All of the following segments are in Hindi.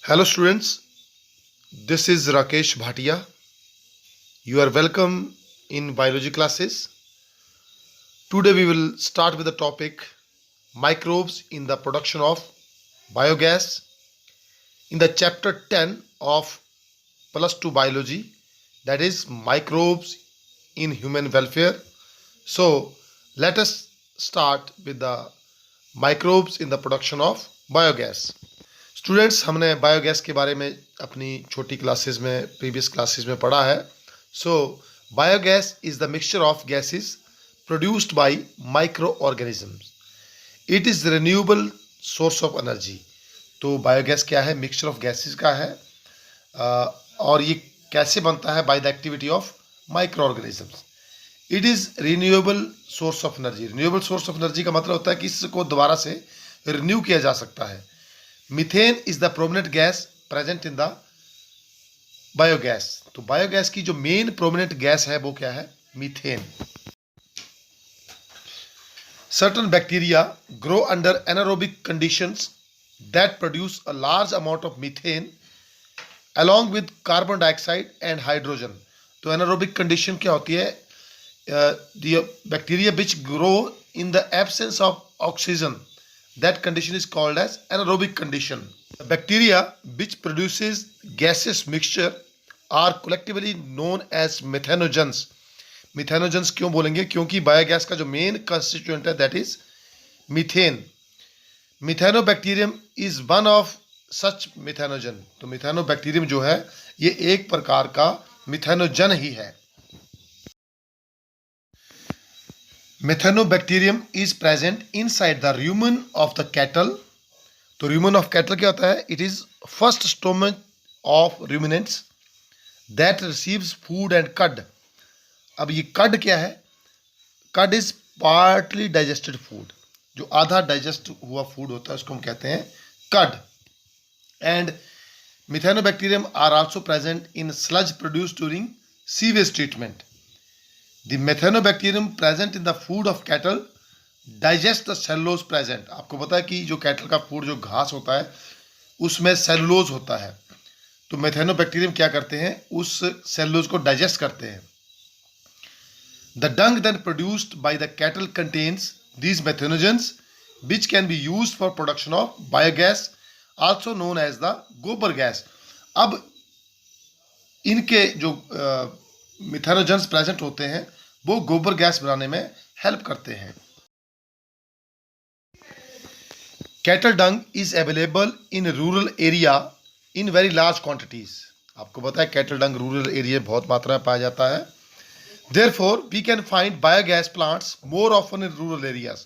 Hello students, this is Rakesh Bhatia. You are welcome in biology classes. Today we will start with the topic microbes in the production of biogas in the chapter 10 of plus 2 biology, that is microbes in human welfare. So let us start with the microbes in the production of biogas. Students, हमने बायोगैस के बारे में अपनी छोटी क्लासेस में प्रीवियस क्लासेस में पढ़ा है. So biogas is the mixture of gases produced by micro organisms. It is renewable source of energy. तो बायोगैस क्या है? मिक्सचर ऑफ गैसेस का है. और ये कैसे बनता है? By the activity of micro organisms. It is renewable source of energy. Renewable source of energy का मतलब होता है कि इसको दोबारा से रिन्यू किया जा सकता है. Methane is the prominent gas present in the biogas. तो बायोगैस की जो मेन प्रोमिनेंट गैस है वो क्या है? Methane. Certain bacteria grow under anaerobic conditions that produce a large amount of methane along with carbon dioxide and hydrogen. तो एनारोबिक कंडीशन क्या होती है? The bacteria which grow in the absence of oxygen. That condition is called as anaerobic condition. The bacteria which produces gaseous mixture are collectively known as methanogens. Methanogens क्यों बोलेंगे? क्योंकि बायोगैस का जो मेन कंस्टिट्यूएंट है that is methane. Methanobacterium is one of such methanogen. तो मिथेनोबैक्टीरियम जो है ये एक प्रकार का मिथेनोजन ही है. Methanobacterium is present inside the rumen of the cattle. तो rumen of cattle क्या होता है? It is first stomach of ruminants that receives food and cud. अब ये cud क्या है? Cud is partly digested food. जो आधा डाइजेस्ट हुआ फूड होता है उसको हम कहते हैं cud. And Methanobacterium are also present in sludge produced during sewage treatment. The methanobacterium present in the food of cattle digest the cellulose present. आपको पता है कि जो कैटल का फूड जो घास होता है उसमें सेलुलोज होता है. तो मेथेनोबैक्टीरियम क्या करते हैं? उस सेलुलोज को डाइजेस्ट करते हैं. The dung then produced by the cattle contains these methanogens which can be used for production of biogas, also known as the गोबर गैस. अब इनके जो मिथेनोजेंस प्रेजेंट होते हैं वो गोबर गैस बनाने में हेल्प करते हैं. Cattle Dang is available in rural area in very large quantities. आपको पता है कैटल डंग रूरल एरिया बहुत मात्रा में पाया जाता है. Therefore we can find biogas plants more often in rural areas.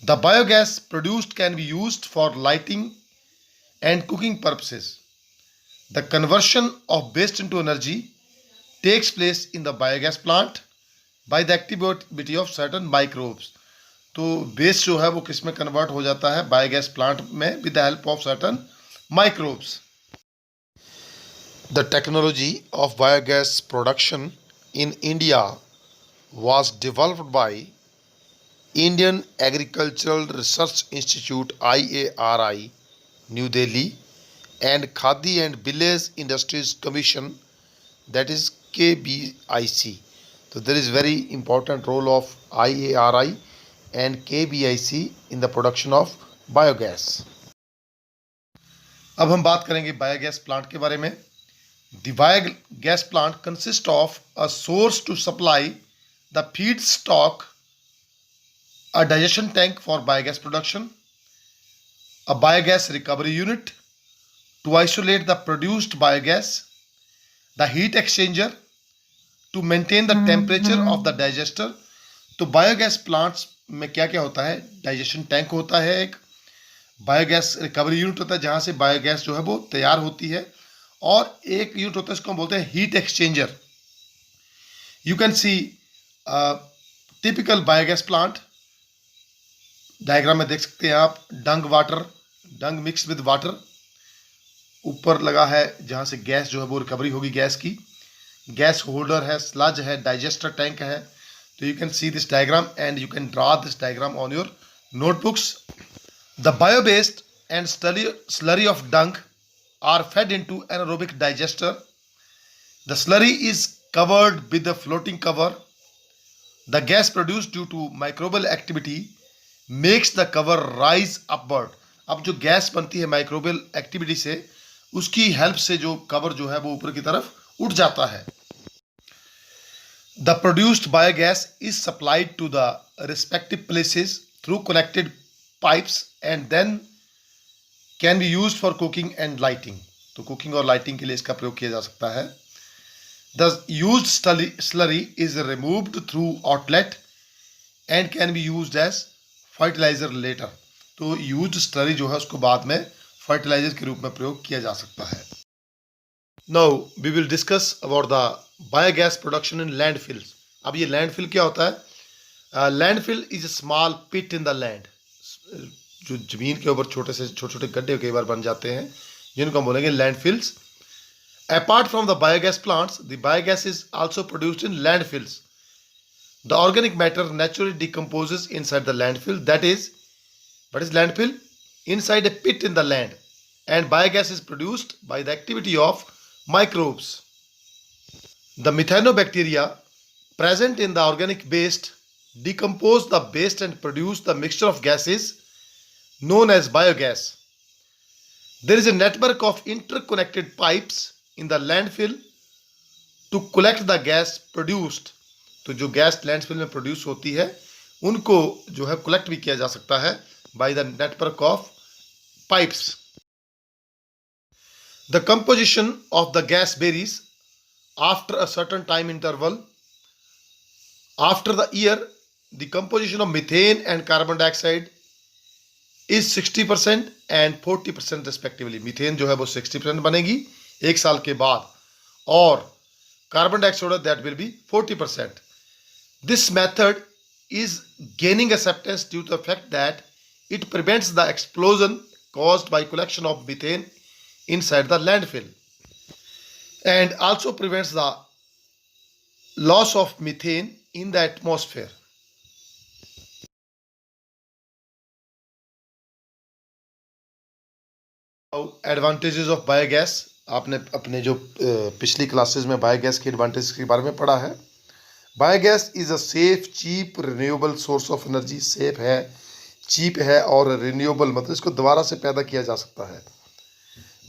The biogas produced can be used for lighting and cooking purposes. The conversion of waste into energy takes place in the biogas plant by the activity of certain microbes. तो वेस्ट जो है वो किस में कन्वर्ट हो जाता है? बायोगैस प्लांट में with the help of certain microbes. The technology of biogas production in India was developed by Indian Agricultural Research Institute IARI, New Delhi, and Khadi and Village Industries Commission, that is KBIC. So there is very important role of IARI and KBIC in the production of biogas. अब हम बात करेंगे बायोगैस प्लांट के बारे में. The biogas plant consists of a source to supply the feedstock, a digestion tank for biogas production, a biogas recovery unit to isolate the produced biogas, the heat exchanger to maintain the temperature of the digester. तो बायोगैस प्लांट्स में क्या क्या होता है? डाइजेशन टैंक होता है, एक बायोगैस रिकवरी यूनिट होता है जहाँ से बायोगैस जो है वो तैयार होती है, और एक यूनिट होता है इसको हम बोलते हैं heat exchanger. You can see typical biogas plant. Diagram में देख सकते हैं आप. Dung water, dung mix with water ऊपर लगा है जहाँ से गैस जो है वो रिकवरी होगी गैस की. गैस होल्डर है, स्लज है, डाइजेस्टर टैंक है. तो you can see this diagram and you can draw this diagram on your notebooks. The bio-based and slurry of dung are fed into anaerobic digester. The slurry is covered with a floating cover. The gas produced due to microbial activity makes the cover rise upward. अब जो गैस बनती है माइक्रोबियल एक्टिविटी से, उसकी हेल्प से जो कवर जो है वो ऊपर की तरफ उठ जाता है. The produced biogas is supplied to the respective places through connected pipes and then can be used for cooking and lighting. तो कुकिंग और लाइटिंग के लिए इसका प्रयोग किया जा सकता है. The used slurry is removed through outlet and can be used as fertilizer later. तो used slurry जो है उसको बाद में फर्टिलाइजर के रूप में प्रयोग किया जा सकता है. Now we will discuss about the biogas production in landfills. अब ये landfill क्या होता है? Landfill is a small pit in the land. जो जमीन के ऊपर छोटे छोटे गड्ढे कई बार बन जाते हैं, जिनको हम बोलेंगे landfills. Apart from the biogas plants, the biogas is also produced in landfills. The organic matter naturally decomposes inside the landfill. That is, what is landfill? Inside a pit in the land, and biogas is produced by the activity of microbes. The methanobacteria present in the organic waste decompose the waste and produce the mixture of gases known as biogas. There is a network of interconnected pipes in the landfill to collect the gas produced. तो जो गैस लैंडफिल में प्रोड्यूस होती है उनको जो है कलेक्ट भी किया जा सकता है by the network of pipes. The composition of the gas varies after a certain time interval. After the year, the composition of methane and carbon dioxide is 60% and 40% respectively. Methane जो है वो 60% बनेगी एक साल के बाद, और carbon dioxide that will be 40%. This method is gaining acceptance due to the fact that it prevents the explosion caused by collection of methane inside the landfill and also prevents the loss of methane in the atmosphere. Advantages of biogas. आपने अपने जो पिछली क्लासेस में बायोगैस के एडवांटेज के बारे में पढ़ा है. Biogas is a safe cheap renewable source of energy. Safe है, चीप है और रिन्यूएबल मतलब इसको दोबारा से पैदा किया जा सकता है.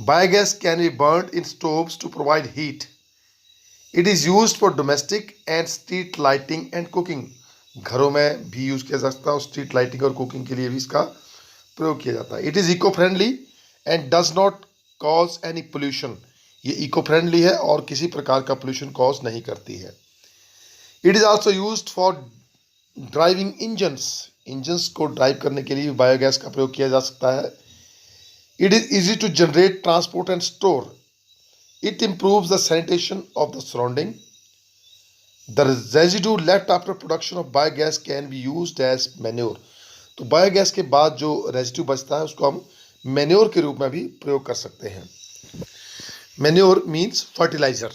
Biogas can be burned in stoves to provide heat. It is used for domestic and street lighting and cooking. घरों में भी यूज़ किया जा सकता है और स्ट्रीट लाइटिंग और कुकिंग के लिए भी इसका प्रयोग किया जाता है. It is eco friendly and does not cause any pollution. ये इको फ्रेंडली है और किसी प्रकार का पोल्यूशन कॉज नहीं करती है. It is also used for driving engines को ड्राइव करने के लिए बायोगैस का प्रयोग किया जा सकता है. It is easy to generate, transport and store. It improves the sanitation of the surrounding. The residue left after production of biogas can be used as manure. तो बायोगैस के बाद जो रेजिड्यू बचता है उसको हम मैन्योर के रूप में भी प्रयोग कर सकते हैं. Manure means fertiliser.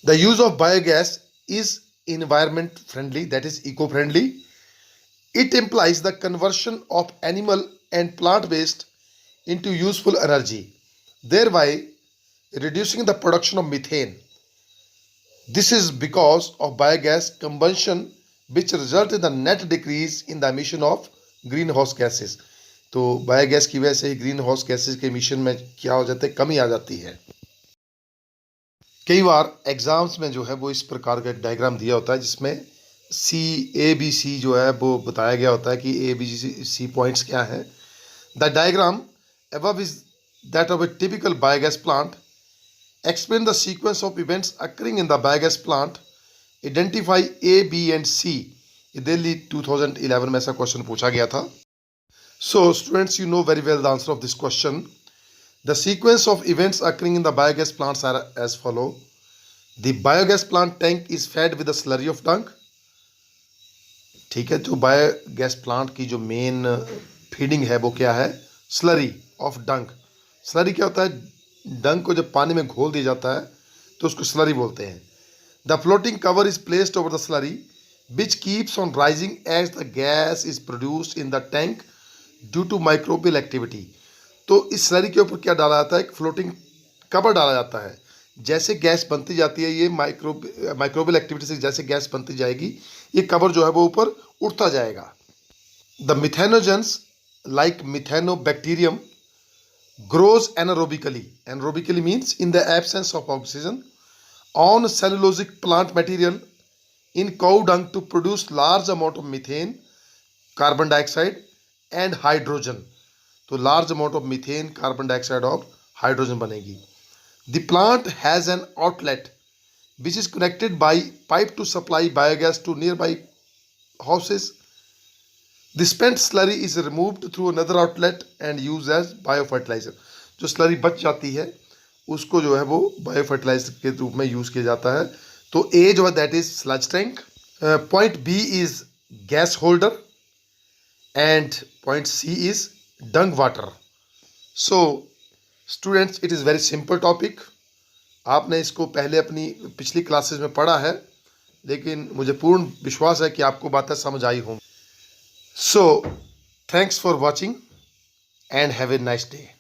The use of biogas is environment friendly, that is eco friendly. It implies the conversion of animal and plant waste into useful energy, thereby reducing the production of methane. This is because of biogas combustion, which result in the net decrease in the emission of greenhouse gases. तो बायोगैस की वजह से ही ग्रीन हाउस गैसेज के एमिशन में क्या हो जाता है, कमी आ जाती है. कई बार एग्जाम्स में जो है वो इस प्रकार का एक डायग्राम दिया होता है जिसमें ABC जो है वो बताया गया होता है कि ABC पॉइंट्स क्या है. The diagram above is that of a typical biogas plant. Explain the sequence of events occurring in the biogas plant. Identify A, B and C. ये दिल्ली 2011 में ऐसा क्वेश्चन पूछा गया था. So students, you know very well the answer of this question. The sequence of events occurring in the biogas plants are as follow. The biogas plant tank is fed with a slurry of dung. ठीक है, जो बायोगैस प्लांट की जो मेन फीडिंग है वो क्या है, स्लरी ऑफ डंक. स्लरी क्या होता है, डंक को जब पानी में घोल दिया जाता है तो उसको स्लरी बोलते हैं. The floating cover is placed over the slurry which keeps on rising as the gas is produced in the tank due to microbial activity. तो इस स्लरी के ऊपर क्या डाला जाता है, एक फ्लोटिंग कवर डाला जाता है। जैसे गैस बनती जाती है, ये माइक्रोबियल एक्टिविटी से जैसे गैस बनती जाएगी, ये कवर जो है वो ऊपर उठता जाएगा। The methanogens like Methanobacterium grows anaerobically. Anaerobically means in the absence of oxygen on cellulosic plant material in cow dung to produce large amount of methane, carbon dioxide and hydrogen. तो large amount of methane, carbon dioxide और hydrogen बनेगी. The plant has an outlet which is connected by pipe to supply biogas to nearby houses. The spent slurry is removed through another outlet and used as biofertilizer. जो स्लरी बच जाती है उसको जो है वो बायोफर्टिलाइजर के रूप में यूज़ किया जाता है। तो ए जो है that is sludge tank, point B is gas holder and point C is dung water. So students, it is very simple topic. आपने इसको पहले अपनी पिछली क्लासेस में पढ़ा है, लेकिन मुझे पूर्ण विश्वास है कि आपको बातें समझ आई होंगी। So, thanks for watching and have a nice day.